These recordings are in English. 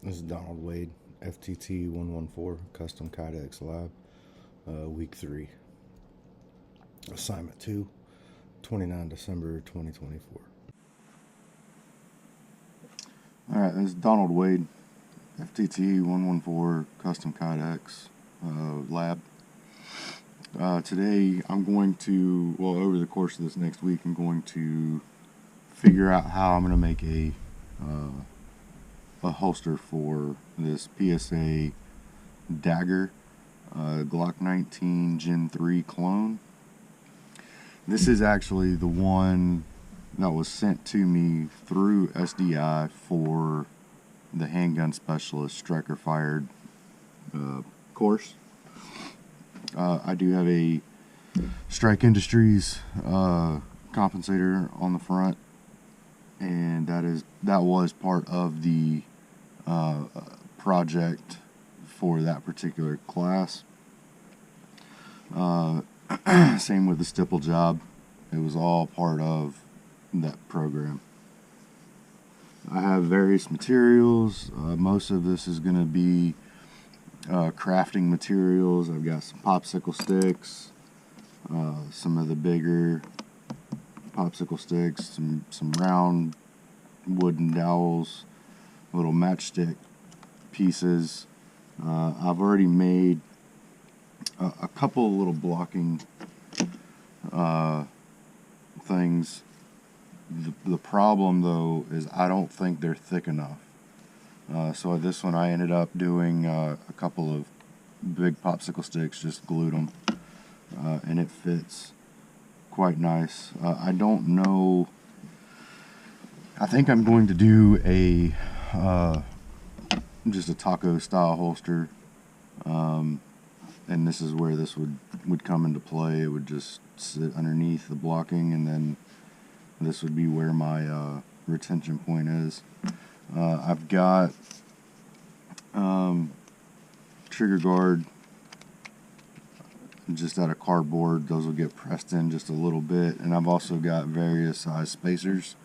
This is Donald Wade, FTT114 Custom Kydex Lab, Week 3. Assignment 2, 29 December 2024. Alright, this is Donald Wade, FTT114 Custom Kydex Lab. Today I'm going to, over the course of this next week, I'm going to figure out how I'm going to make a holster for this PSA Dagger Glock 19 Gen 3 clone. This is actually the one that was sent to me through SDI for the handgun specialist striker fired course. I do have a Strike Industries compensator on the front, and that was part of the project for that particular class. Same with the stipple job. It was all part of that program. I have various materials. Most of this is going to be crafting materials. I've got some popsicle sticks, some of the bigger popsicle sticks, some round wooden dowels, little matchstick pieces. I've already made a couple of little blocking things. The problem though is I don't think they're thick enough. So this one I ended up doing a couple of big popsicle sticks, just glued them, and it fits quite nice. I don't know. I think I'm going to do just a taco style holster, and this is where this would come into play. It would just sit underneath the blocking, and then this would be where my retention point is. I've got trigger guard just out of cardboard. Those will get pressed in just a little bit, and I've also got various size spacers.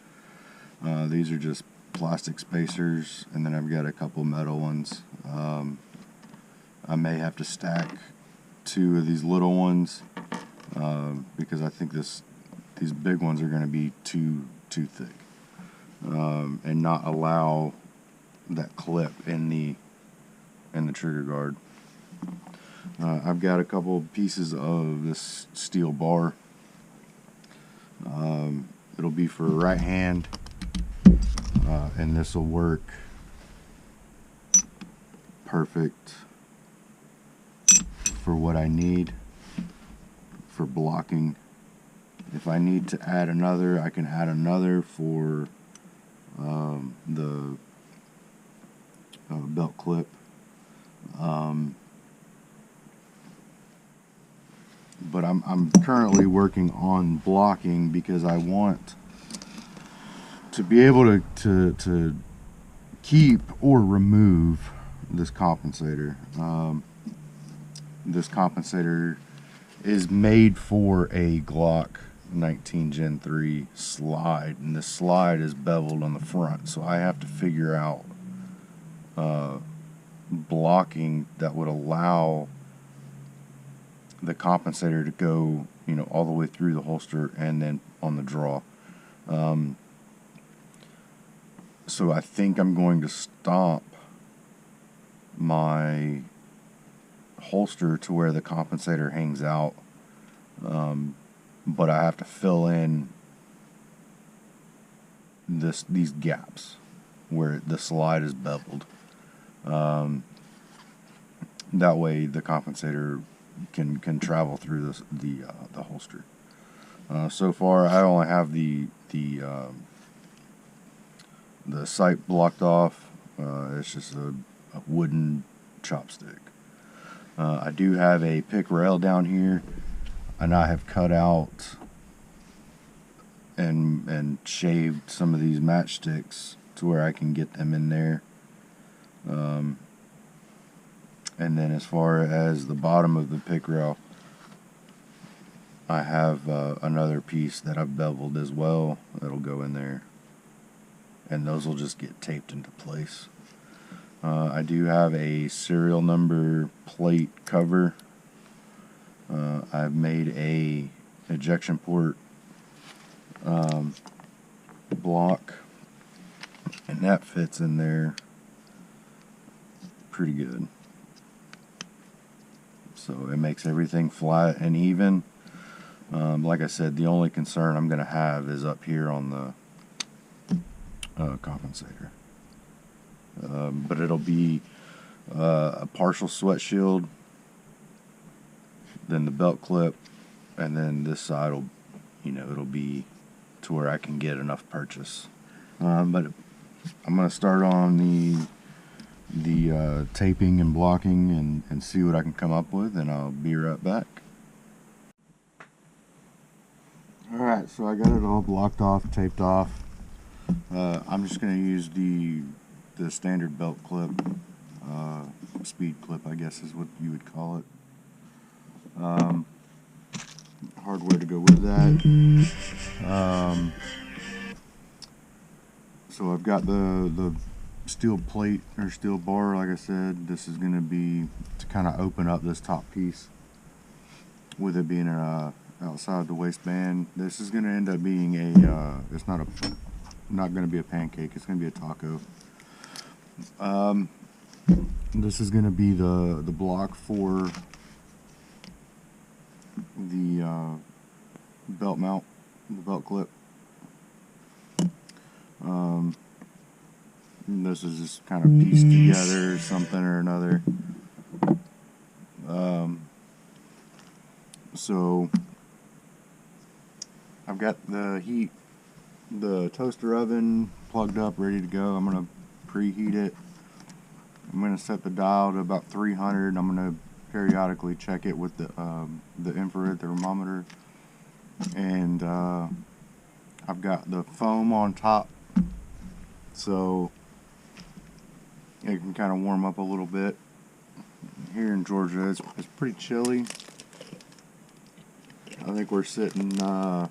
These are just plastic spacers, and then I've got a couple metal ones. I may have to stack 2 of these little ones because I think these big ones are going to be too thick, and not allow that clip in the trigger guard. I've got a couple pieces of this steel bar. It'll be for right hand, and this will work perfect for what I need for blocking. If I need to add another, I can add another for the belt clip. But I'm currently working on blocking because I want to be able to keep or remove this compensator. This compensator is made for a Glock 19 Gen 3 slide, and the slide is beveled on the front, so I have to figure out blocking that would allow the compensator to go, all the way through the holster and then on the draw. So I think I'm going to stomp my holster to where the compensator hangs out, but I have to fill in these gaps where the slide is beveled. That way the compensator can travel through the holster. So far I only have the sight blocked off. It's just a wooden chopstick. I do have a pick rail down here, and I have cut out and shaved some of these matchsticks to where I can get them in there. And then as far as the bottom of the pick rail, I have another piece that I've beveled as well that'll go in there, and those will just get taped into place. I do have a serial number plate cover. I've made a ejection port block, and that fits in there pretty good. So it makes everything flat and even. Like I said, the only concern I'm going to have is up here on the compensator. But it'll be a partial sweat shield, then the belt clip, and then this side will, it'll be to where I can get enough purchase. But I'm going to start on the taping and blocking and see what I can come up with, and I'll be right back. Alright, so I got it all blocked off, taped off. I'm just going to use the standard belt clip, speed clip I guess is what you would call it. Hardware to go with that. So I've got the steel plate or steel bar, like I said. This is going to be to kind of open up this top piece, with it being outside the waistband. This is going to end up being it's not going to be a pancake, it's going to be a taco. This is going to be the block for the belt mount, the belt clip. This is just kind of pieced together something or another. So I've got the toaster oven plugged up, ready to go. I'm going to preheat it. I'm going to set the dial to about 300. I'm going to periodically check it with the infrared thermometer. And I've got the foam on top, so it can kind of warm up a little bit. Here in Georgia, it's pretty chilly. I think we're sitting about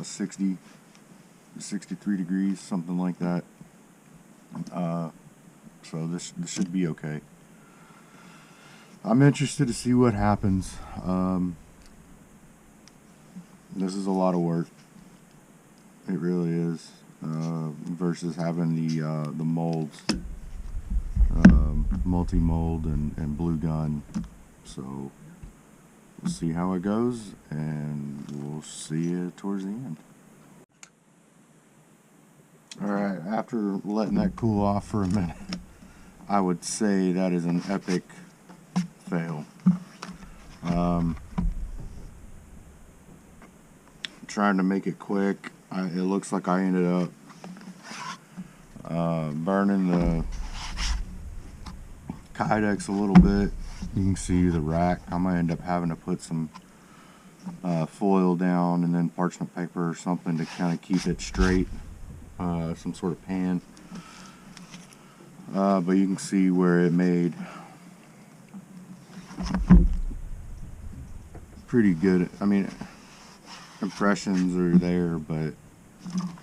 60, 63 degrees, something like that. So this should be okay. I'm interested to see what happens. This is a lot of work. It really is. Versus having the molds, multi-mold and blue gun. So we'll see how it goes, and we'll see you towards the end. Alright, after letting that cool off for a minute, I would say that is an epic fail. Trying to make it quick, it looks like I ended up burning the Kydex a little bit. You can see the rack. I might end up having to put some foil down and then parchment paper or something to kind of keep it straight, some sort of pan. But you can see where it made pretty good. I mean, impressions are there, but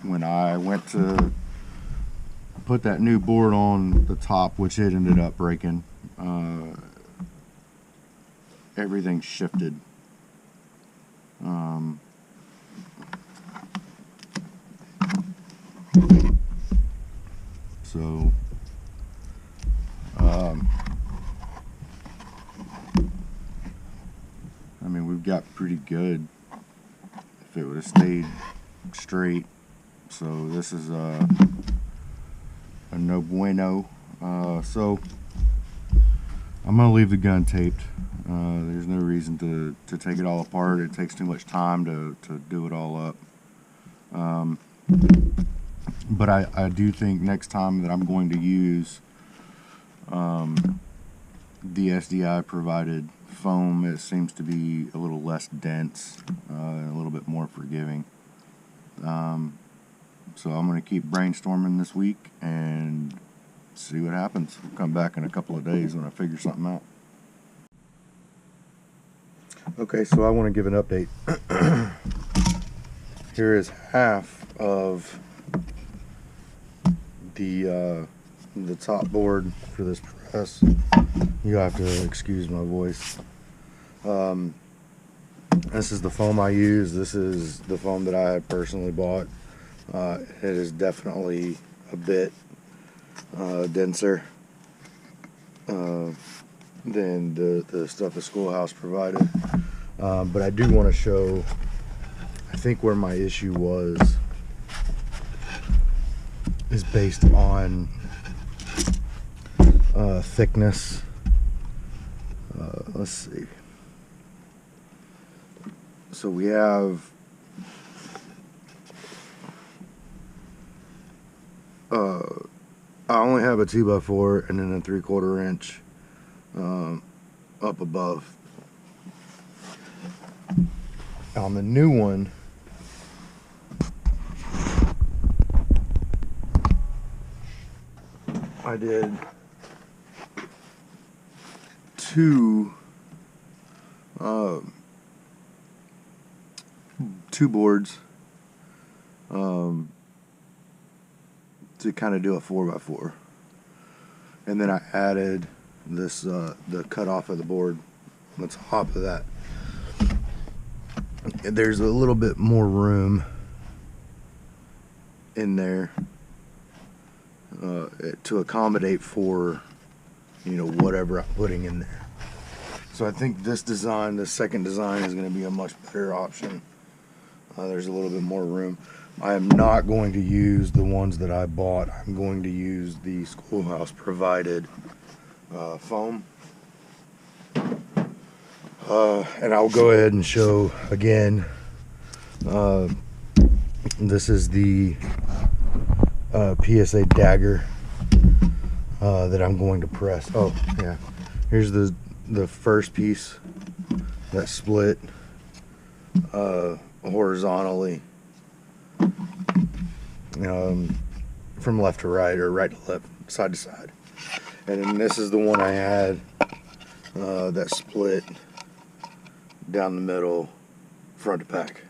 when I went to put that new board on the top, which it ended up breaking, everything shifted. So I mean, we've got pretty good if it would have stayed straight. So this is a no bueno. So I'm gonna leave the gun taped. There's no reason to take it all apart. It takes too much time to do it all up. But I do think next time that I'm going to use the SDI provided foam, it seems to be a little less dense, and a little bit more forgiving. So I'm going to keep brainstorming this week and see what happens. I'll come back in a couple of days when I figure something out. Okay, so I want to give an update. Here is half of the the top board for this press. You have to excuse my voice. This is the foam I use. This is the foam that I had personally bought. It is definitely a bit denser than the stuff the schoolhouse provided. But I do want to show, I think where my issue was is based on thickness. Let's see. So we have I only have a 2x4 and then a 3/4 inch up above. On the new one, I did two boards to kind of do a 4x4, and then I added this the cut off of the board on the top of that. There's a little bit more room in there to accommodate for, you know, whatever I'm putting in there. So I think this design, the second design, is going to be a much better option. There's a little bit more room. I am not going to use the ones that I bought. I'm going to use the schoolhouse provided foam. And I'll go ahead and show again. This is the PSA Dagger that I'm going to press. Oh yeah, here's the first piece that split horizontally from left to right, or right to left, side to side. And then this is the one I had that split down the middle, front to back.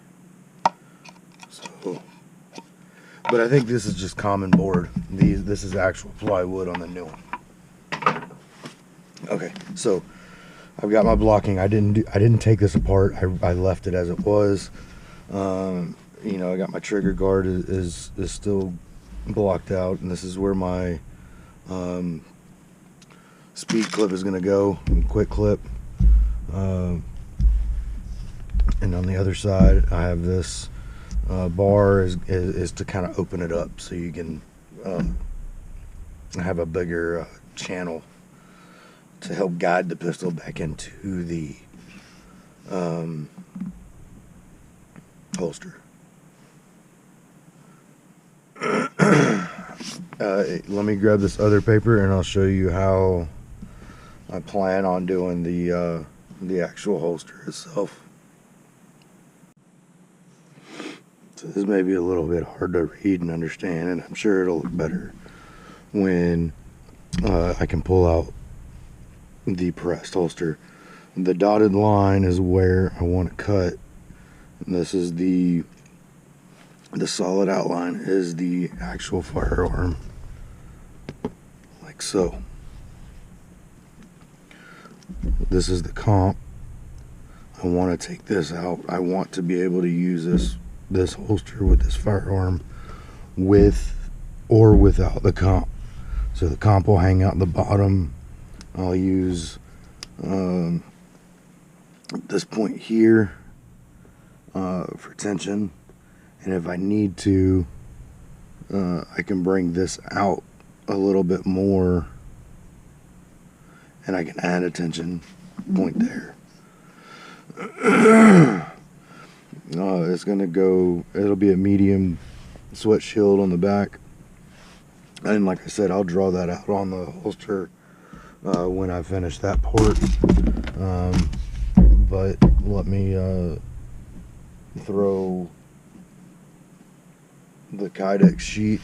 So, but I think this is just common board. This is actual plywood on the new one. Okay, so I've got my blocking. I didn't take this apart. I left it as it was. You know, I got my trigger guard is still blocked out, and this is where my speed clip is going to go, and quick clip. And on the other side, I have this bar is to kind of open it up so you can have a bigger channel to help guide the pistol back into the holster. Let me grab this other paper and I'll show you how I plan on doing the actual holster itself. So this may be a little bit hard to read and understand, and I'm sure it'll look better when I can pull out the pressed holster. The dotted line is where I want to cut, and this is the solid outline is the actual firearm, like so. This is the comp. I want to take this out. I want to be able to use this holster with this firearm with or without the comp. So the comp will hang out the bottom. I'll use this point here for tension, and if I need to, I can bring this out a little bit more and I can add a tension point there. It's gonna go, it'll be a medium sweat shield on the back, and like I said, I'll draw that out on the holster when I finish that part. But let me throw the Kydex sheet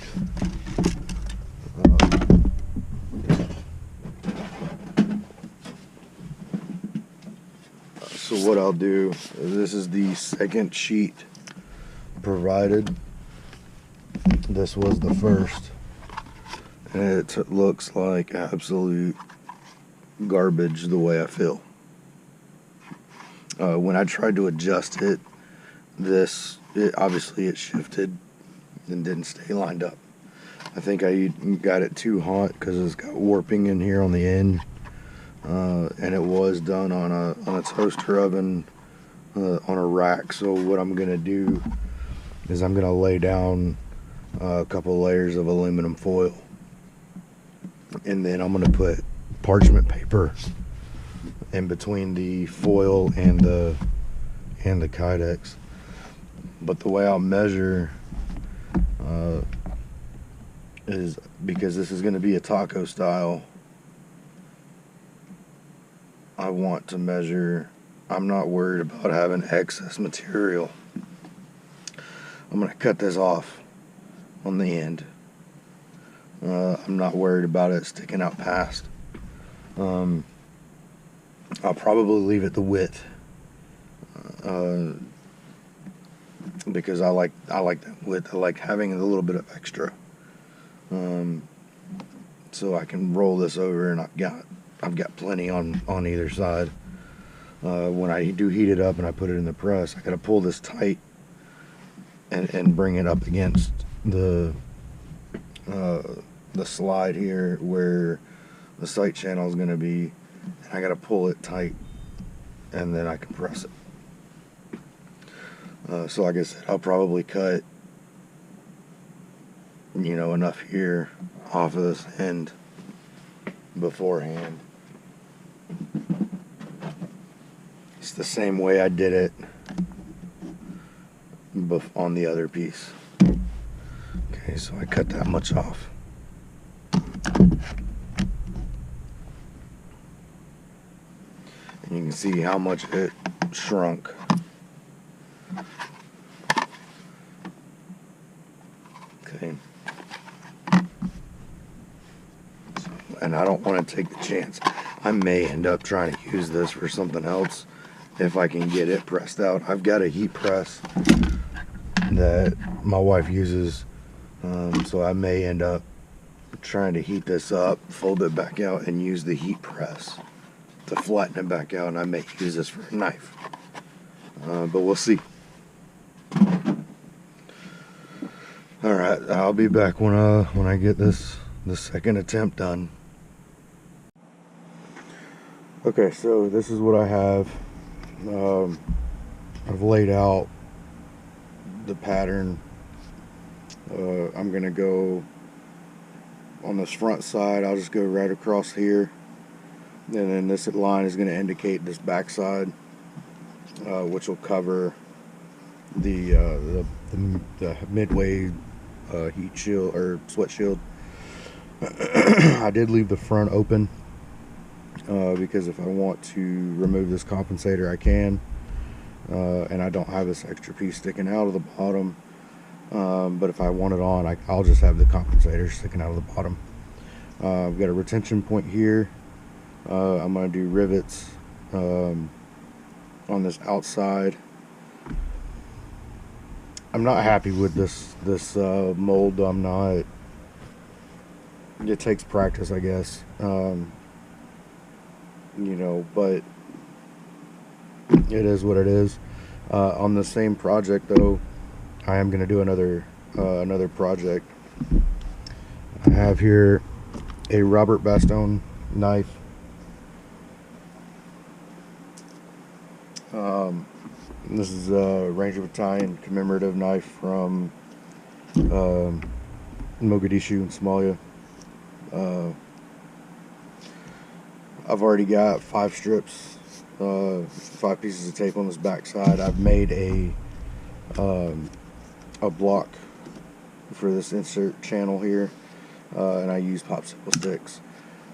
so what I'll do is, this is the second sheet provided. This was the first, and it looks like absolute garbage the way I feel. When I tried to adjust it, obviously it shifted and didn't stay lined up. I think I got it too hot because it's got warping in here on the end, and it was done on a toaster oven on a rack. So what I'm gonna do is I'm gonna lay down a couple layers of aluminum foil, and then I'm gonna put parchment paper in between the foil and the Kydex. But the way I'll measure is, because this is going to be a taco style, I want to measure. I'm not worried about having excess material. I'm going to cut this off on the end. I'm not worried about it sticking out past. I'll probably leave it the width, because I like that width. I like having a little bit of extra, so I can roll this over, and I've got plenty on either side. When I do heat it up and I put it in the press, I gotta pull this tight and bring it up against the slide here where the sight channel is gonna be, and I gotta pull it tight, and then I can press it. So like I said, I'll probably cut, enough here off of this end beforehand. It's the same way I did it on the other piece. Okay, so I cut that much off. And you can see how much it shrunk. Okay. And I don't want to take the chance. I may end up trying to use this for something else if I can get it pressed out. I've got a heat press that my wife uses, so I may end up trying to heat this up, fold it back out, and use the heat press to flatten it back out, and I may use this for a knife, but we'll see. Alright, I'll be back when I get the second attempt done. Okay, so this is what I have. I've laid out the pattern. I'm gonna go on this front side. I'll just go right across here, and then this line is going to indicate this back side, which will cover the midway heat shield or sweat shield. I did leave the front open because if I want to remove this compensator, I can, and I don't have this extra piece sticking out of the bottom. But if I want it on, I'll just have the compensator sticking out of the bottom. I've got a retention point here. I'm going to do rivets on this outside. I'm not happy with this mold. I'm not. It takes practice, I guess. But it is what it is. On the same project, though, I am going to do another project. I have here a Robert Bastone knife. This is a Ranger Battalion commemorative knife from Mogadishu in Somalia. I've already got 5 strips, 5 pieces of tape on this back side. I've made a block for this insert channel here, and I use popsicle sticks.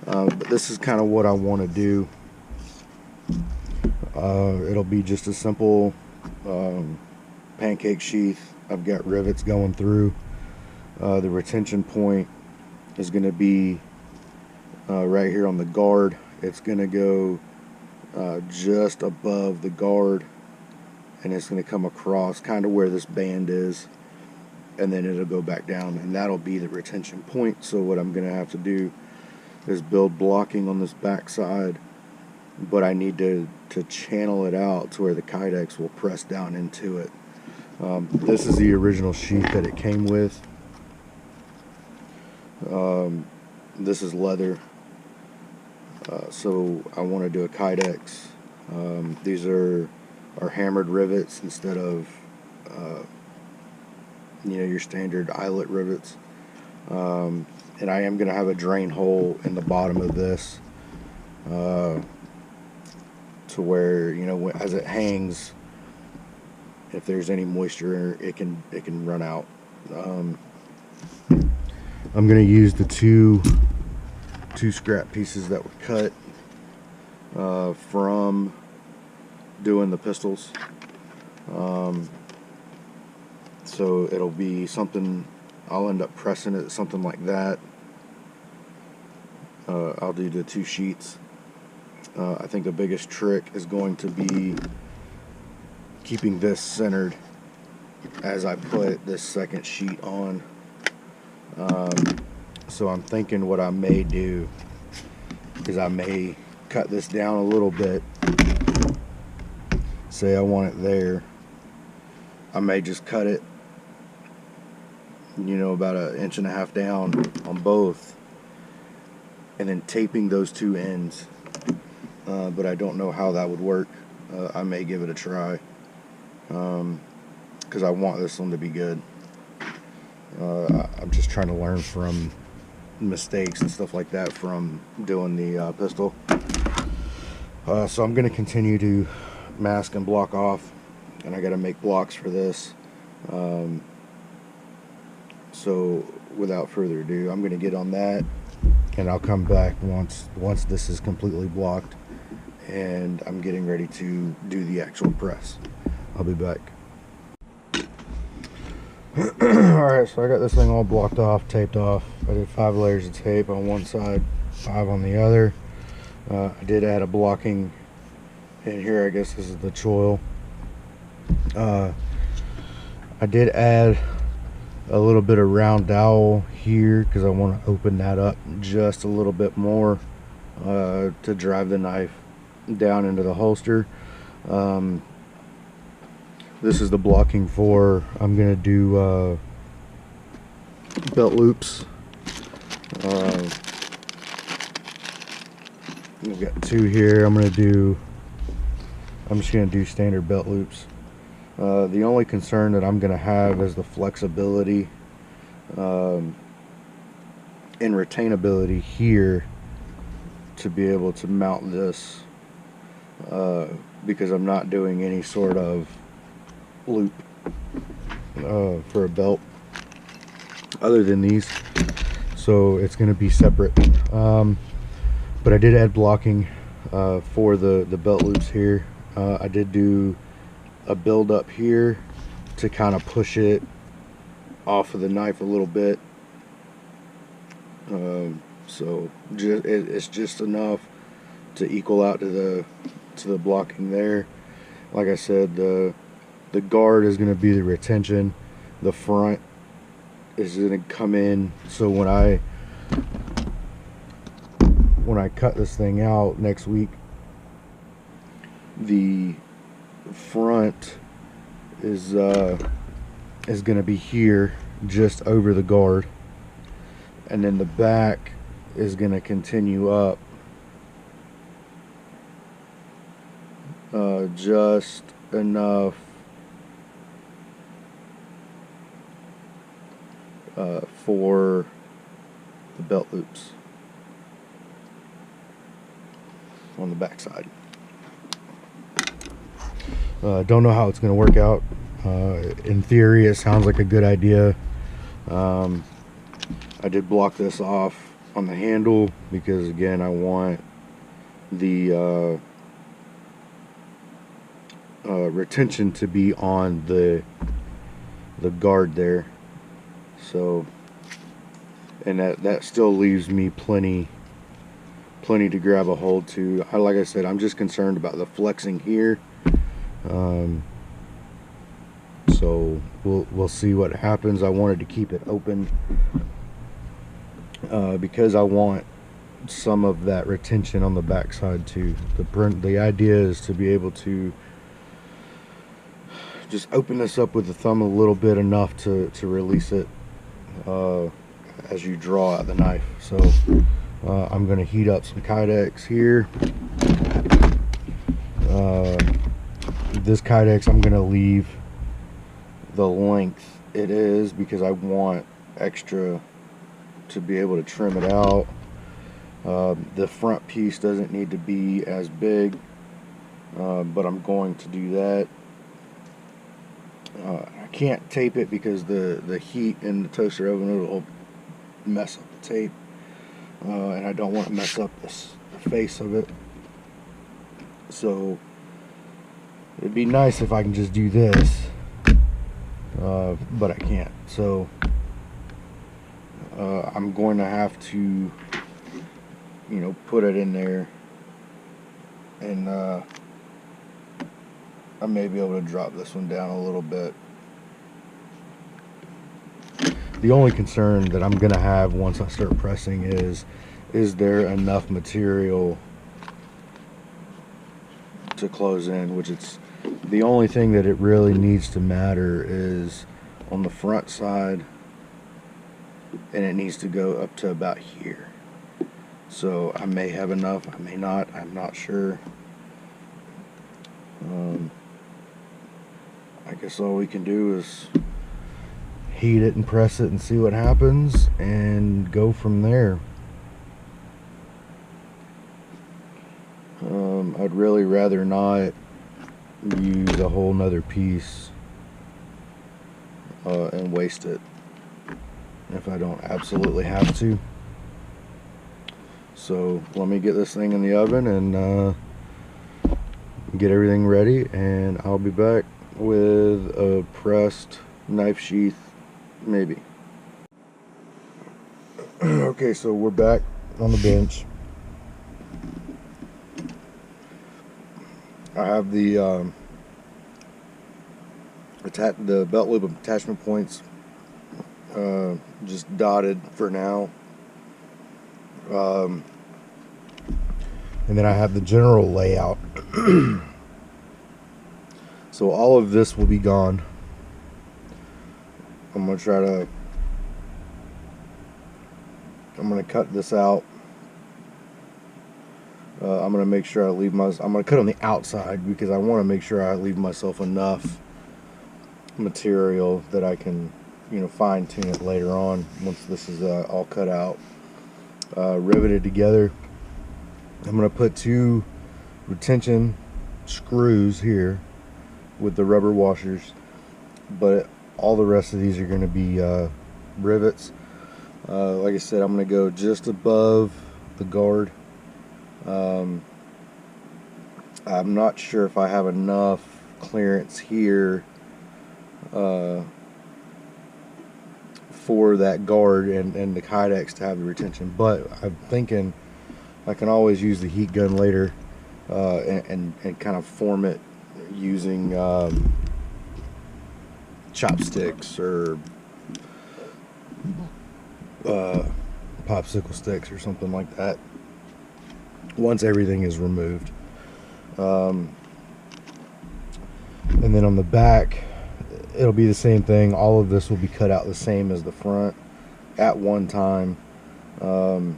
But this is kind of what I want to do. It'll be just a simple pancake sheath. I've got rivets going through. The retention point is going to be right here on the guard. It's going to go just above the guard, and it's going to come across kind of where this band is, and then it'll go back down, and that'll be the retention point. So what I'm going to have to do is build blocking on this back side, but I need to channel it out to where the kydex will press down into it. This is the original sheath that it came with. This is leather, so I want to do a kydex. These are hammered rivets instead of your standard eyelet rivets. And I am going to have a drain hole in the bottom of this, to where, as it hangs, if there's any moisture, it can run out. I'm going to use the two scrap pieces that were cut from doing the pistols. So it'll be something, I'll end up pressing it, something like that. I'll do the 2 sheets. I think the biggest trick is going to be keeping this centered as I put this second sheet on. So I'm thinking what I may do is I may cut this down a little bit. Say I want it there, I may just cut it, about 1.5 inches down on both, and then taping those 2 ends. But I don't know how that would work. I may give it a try, because I want this one to be good. I'm just trying to learn from mistakes and stuff like that from doing the pistol. So I'm going to continue to mask and block off, and I got to make blocks for this. So without further ado, I'm going to get on that, and I'll come back once this is completely blocked and I'm getting ready to do the actual press. I'll be back. Alright, so I got this thing all blocked off, taped off. I did 5 layers of tape on one side, 5 on the other. I did add a blocking in here. I guess this is the choil. I did add a little bit of round dowel here because I want to open that up just a little bit more to drive the knife down into the holster. This is the blocking for, I'm going to do belt loops. We've got 2 here. I'm just going to do standard belt loops. The only concern that I'm going to have is the flexibility and retainability here to be able to mount this, because I'm not doing any sort of loop for a belt other than these, so it's going to be separate. But I did add blocking for the belt loops here. I did do a build up here to kind of push it off of the knife a little bit, so it's just enough to equal out to the blocking there. Like I said, the guard is going to be the retention. The front is going to come in, so when I cut this thing out next week, the front is going to be here just over the guard, and then the back is going to continue up just enough for the belt loops on the back side. Don't know how it's going to work out. In theory, it sounds like a good idea. I did block this off on the handle because, again, I want the retention to be on the guard there. So, and that still leaves me plenty to grab a hold to. Like I said, I'm just concerned about the flexing here. So we'll see what happens. I wanted to keep it open because I want some of that retention on the backside too. The idea is to be able to just open this up with the thumb a little bit, enough to release it as you draw out the knife. So I'm going to heat up some Kydex here. This Kydex I'm going to leave the length it is because I want extra to be able to trim it out. The front piece doesn't need to be as big, but I'm going to do that. I can't tape it because the heat in the toaster oven will mess up the tape, and I don't want to mess up the face of it. So it'd be nice if I can just do this, but I can't. So I'm going to have to, you know, put it in there, and I may be able to drop this one down a little bit. The only concern that I'm gonna have once I start pressing is there enough material to close in, which it's the only thing that it really needs to matter is on the front side, and it needs to go up to about here. So I may have enough, I may not, I'm not sure. I guess all we can do is heat it and press it and see what happens and go from there. I'd really rather not use a whole nother piece and waste it if I don't absolutely have to. So let me get this thing in the oven and get everything ready, and I'll be back with a pressed knife sheath, maybe. Okay, so we're back on the bench. I have the belt loop attachment points just dotted for now, and then I have the general layout. So all of this will be gone. I'm gonna cut this out. I'm gonna make sure I'm gonna cut on the outside because I want to make sure I leave myself enough material that I can, you know, fine tune it later on once this is all cut out, riveted together. I'm gonna put 2 retention screws here with the rubber washers, but all the rest of these are going to be rivets. Like I said, I'm going to go just above the guard. I'm not sure if I have enough clearance here for that guard and the Kydex to have the retention, but I'm thinking I can always use the heat gun later and kind of form it using chopsticks or popsicle sticks or something like that once everything is removed. And then on the back it'll be the same thing. All of this will be cut out the same as the front at one time, you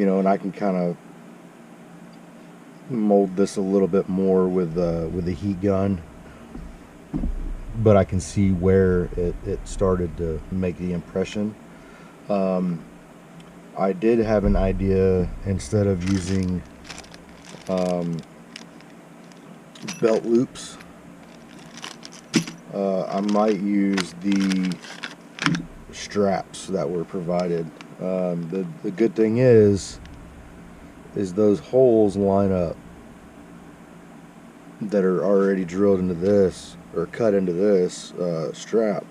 know, and I can kind of mold this a little bit more with the heat gun, but I can see where it started to make the impression. I did have an idea, instead of using belt loops, I might use the straps that were provided. The good thing is those holes line up that are already drilled into this or cut into this strap,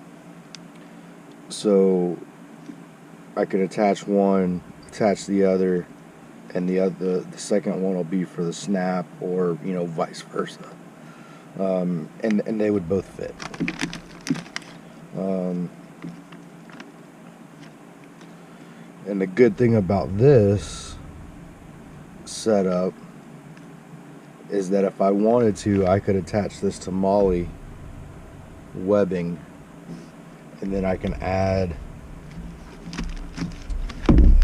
so I can attach one, attach the other, and the second one will be for the snap, or, you know, vice versa. and they would both fit. And the good thing about this setup is that if I wanted to, I could attach this to Molly webbing, and then I can add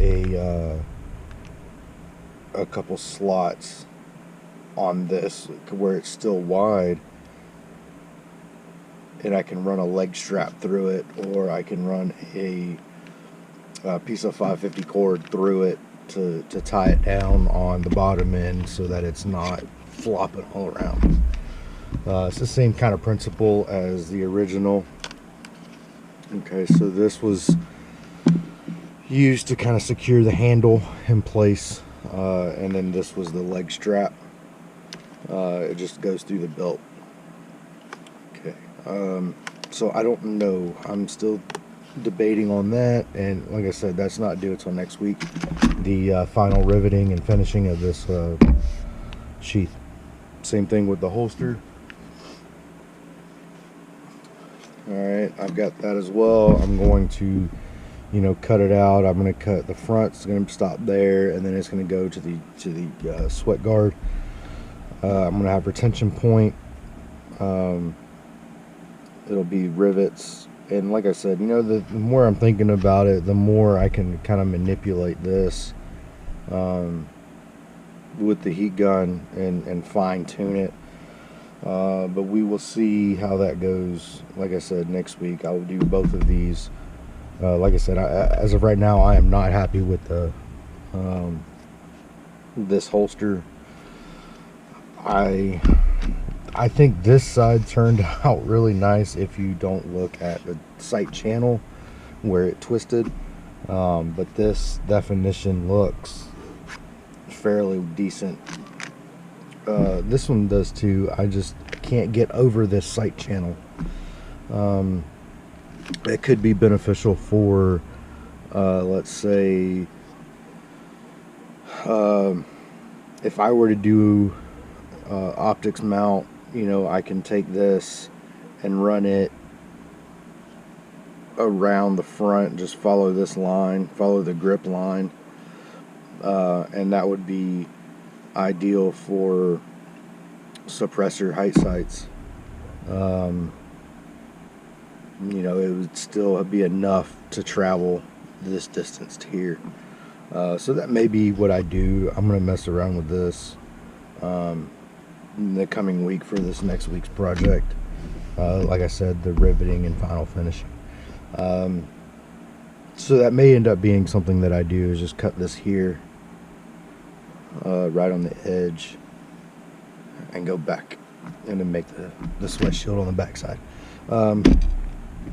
a couple slots on this where it's still wide, and I can run a leg strap through it, or I can run a piece of 550 cord through it to tie it down on the bottom end so that it's not flopping all around. It's the same kind of principle as the original. Okay, so this was used to kind of secure the handle in place, and then this was the leg strap. It just goes through the belt. Okay, so I don't know, I'm still debating on that, and like I said, that's not due until next week, the final riveting and finishing of this sheath. Same thing with the holster. Alright, I've got that as well. I'm going to, you know, cut it out. I'm going to cut the front. It's going to stop there, and then it's going to go to the sweat guard. I'm going to have retention point. It'll be rivets, and like I said, you know, the more I'm thinking about it, the more I can kind of manipulate this with the heat gun and fine tune it. But we will see how that goes. Like I said, next week I'll do both of these. Like I said, as of right now, I am not happy with the this holster. I think this side turned out really nice if you don't look at the sight channel where it twisted, but this definition looks fairly decent. This one does too. I just can't get over this sight channel. It could be beneficial for let's say if I were to do optics mount, you know, I can take this and run it around the front, just follow this line, follow the grip line, and that would be ideal for suppressor height sights. You know, it would still be enough to travel this distance to here. So that may be what I do. I'm going to mess around with this in the coming week for this next week's project. Like I said, the riveting and final finishing. So that may end up being something that I do, is just cut this here right on the edge and go back and then make the sweat shield on the back side.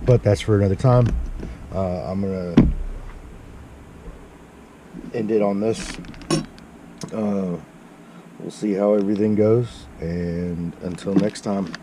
But that's for another time. I'm gonna end it on this. We'll see how everything goes, and until next time.